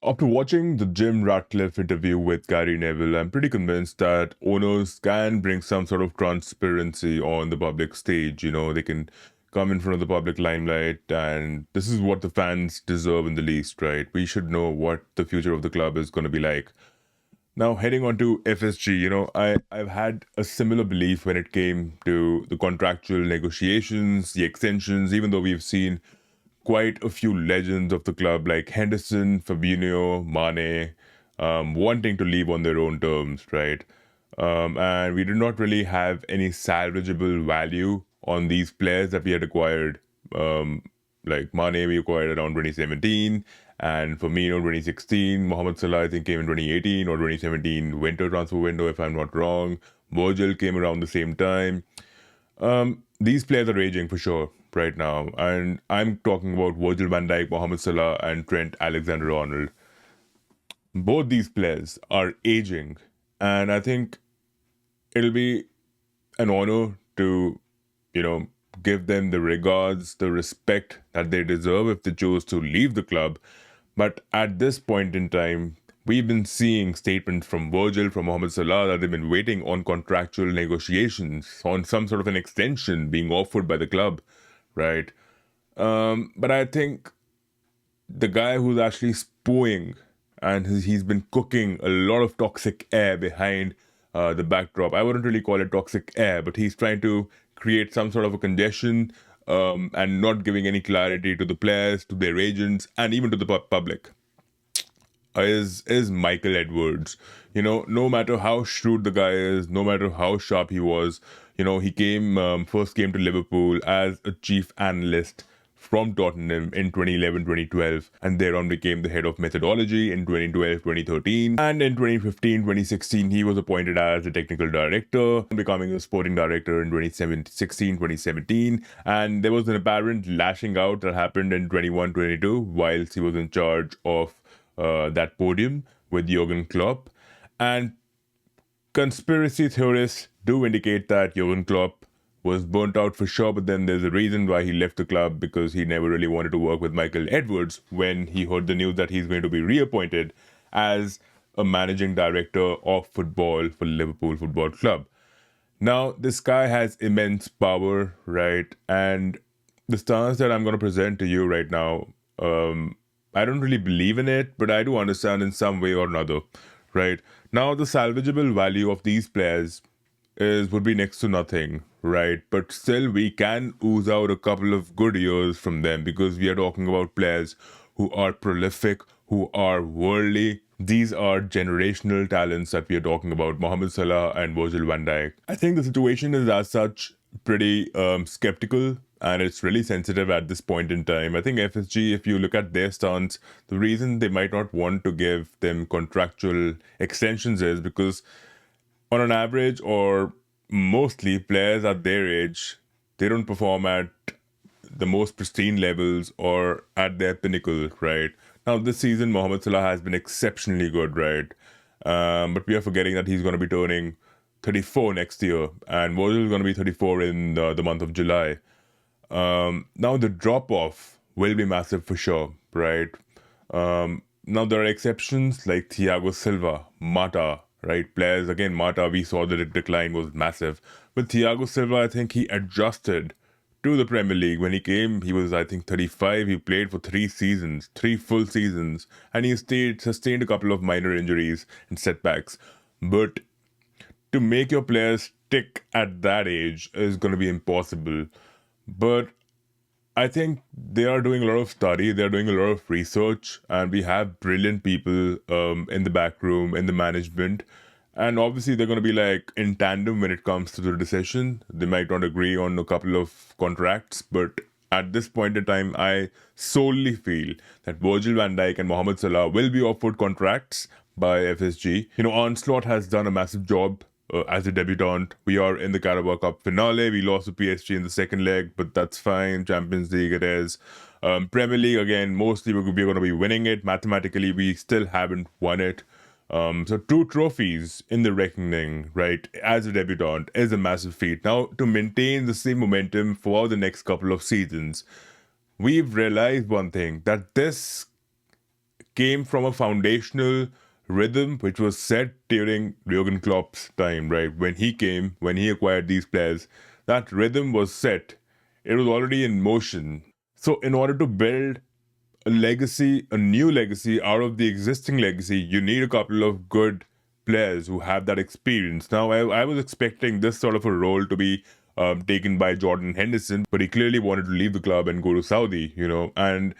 After watching the Jim Ratcliffe interview with Gary Neville, I'm pretty convinced that owners can bring some sort of transparency on the public stage. They can come in front of the public limelight, and this is what the fans deserve in the least, right? We should know what the future of the club is going to be like. Now, heading on to FSG, I've had a similar belief when it came to the contractual negotiations, the extensions, even though we've seen quite a few legends of the club like Henderson, Fabinho, Mane, wanting to leave on their own terms, right? And we did not really have any salvageable value on these players that we had acquired. Like Mane, we acquired around 2017, and Firmino 2016. Mohamed Salah, I think, came in 2018 or 2017 winter transfer window, if I'm not wrong. Virgil came around the same time. These players are aging for sure right now, and I'm talking about Virgil van Dijk, Mohamed Salah, and Trent Alexander-Arnold. Both these players are aging, and I think it'll be an honor to, you know, give them the regards, the respect that they deserve if they choose to leave the club. But at this point in time, we've been seeing statements from Virgil, from Mohamed Salah, that they've been waiting on contractual negotiations, on some sort of an extension being offered by the club, right? But I think the guy who's actually spewing and he's been cooking a lot of toxic air behind the backdrop. I wouldn't really call it toxic air, but he's trying to create some sort of a congestion and not giving any clarity to the players, to their agents, and even to the public. Is Michael Edwards. No matter how shrewd the guy is, no matter how sharp he was, he first came to Liverpool as a chief analyst from Tottenham in 2011-2012, and thereon became the head of methodology in 2012-2013, and in 2015-2016 he was appointed as the technical director, becoming a sporting director in 2016-2017, and there was an apparent lashing out that happened in 21-22 whilst he was in charge of that podium with Jurgen Klopp. And conspiracy theorists do indicate that Jurgen Klopp was burnt out for sure, but then there's a reason why he left the club, because he never really wanted to work with Michael Edwards when he heard the news that he's going to be reappointed as a managing director of football for Liverpool Football Club. Now, this guy has immense power, right? And the stance that I'm going to present to you right now, I don't really believe in it, but I do understand in some way or another, right? Now, the salvageable value of these players would be next to nothing, right? But still, we can ooze out a couple of good years from them, because we are talking about players who are prolific, who are worldly. These are generational talents that we are talking about, Mohamed Salah and Virgil van Dijk. I think the situation is as such pretty skeptical, and it's really sensitive at this point in time. I think FSG, if you look at their stance, the reason they might not want to give them contractual extensions is because on an average, or mostly, players at their age, they don't perform at the most pristine levels or at their pinnacle, right? Now, this season, Mohamed Salah has been exceptionally good, right? But we are forgetting that he's going to be turning 34 next year, and Virgil is going to be 34 in the month of July. Now, the drop-off will be massive for sure, right? Now, there are exceptions like Thiago Silva, Mata, right? Players, again, Mata, we saw the decline was massive. But Thiago Silva, I think he adjusted to the Premier League. When he came, he was, I think, 35. He played for 3 full seasons, and he sustained a couple of minor injuries and setbacks. But to make your players stick at that age is going to be impossible. But I think they are doing a lot of study, they're doing a lot of research, and we have brilliant people in the back room, in the management. And obviously, they're going to be like in tandem when it comes to the decision. They might not agree on a couple of contracts, but at this point in time, I solely feel that Virgil van Dijk and Mohamed Salah will be offered contracts by FSG. Onslaught has done a massive job as a debutant. We are in the Carabao Cup finale. We lost to PSG in the second leg, but that's fine. Champions League it is. Premier League, again, mostly we're going to be winning it. Mathematically, we still haven't won it. So 2 trophies in the reckoning, right, as a debutant is a massive feat. Now, to maintain the same momentum for the next couple of seasons, we've realized one thing, that this came from a foundational rhythm which was set during Jurgen Klopp's time, right? When he came, when he acquired these players, that rhythm was set. It was already in motion. So, in order to build a legacy, a new legacy out of the existing legacy, you need a couple of good players who have that experience. Now, I was expecting this sort of a role to be taken by Jordan Henderson, but he clearly wanted to leave the club and go to Saudi, and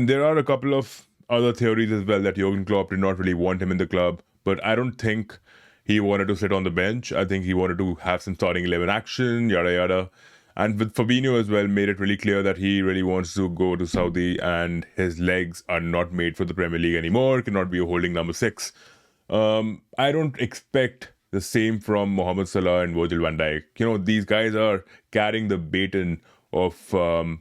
there are a couple of other theories as well that Jurgen Klopp did not really want him in the club, but I don't think he wanted to sit on the bench. I think he wanted to have some starting 11 action, yada yada. And with Fabinho as well, made it really clear that he really wants to go to Saudi and his legs are not made for the Premier League anymore, cannot be a holding number 6. I don't expect the same from Mohamed Salah and Virgil van Dijk. These guys are carrying the baton of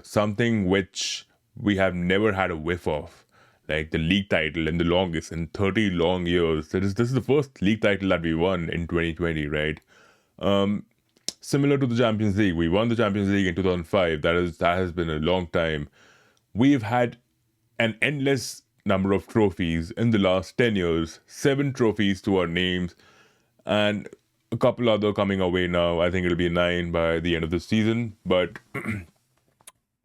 something which we have never had a whiff of, like the league title in the longest in 30 long years. This is the first league title that we won in 2020, right? Similar to the Champions League, we won the Champions League in 2005. That has been a long time. We've had an endless number of trophies in the last 10 years, 7 trophies to our names, and a couple other coming our way now. I think it'll be 9 by the end of the season. But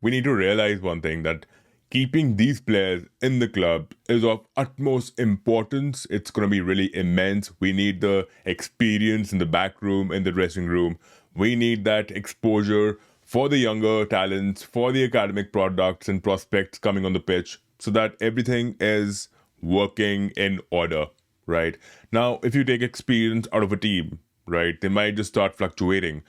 we need to realize one thing, that keeping these players in the club is of utmost importance. It's going to be really immense. We need the experience in the back room, in the dressing room. We need that exposure for the younger talents, for the academic products and prospects coming on the pitch, so that everything is working in order, right? Now, if you take experience out of a team, right, they might just start fluctuating.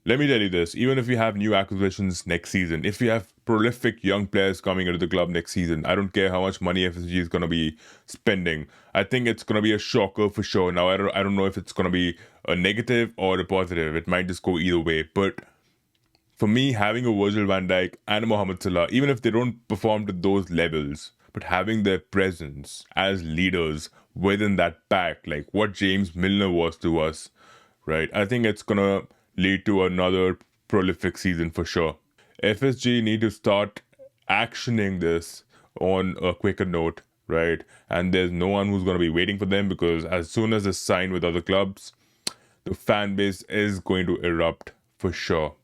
Let me tell you this, even if we have new acquisitions next season, if we have prolific young players coming into the club next season, I don't care how much money FSG is going to be spending. I think it's going to be a shocker for sure. Now, I don't know if it's going to be a negative or a positive. It might just go either way. But for me, having a Virgil van Dijk and a Mohamed Salah, even if they don't perform to those levels, but having their presence as leaders within that pack, like what James Milner was to us, right? I think it's going to lead to another prolific season for sure. FSG need to start actioning this on a quicker note, right? And there's no one who's going to be waiting for them, because as soon as they sign with other clubs, the fan base is going to erupt for sure.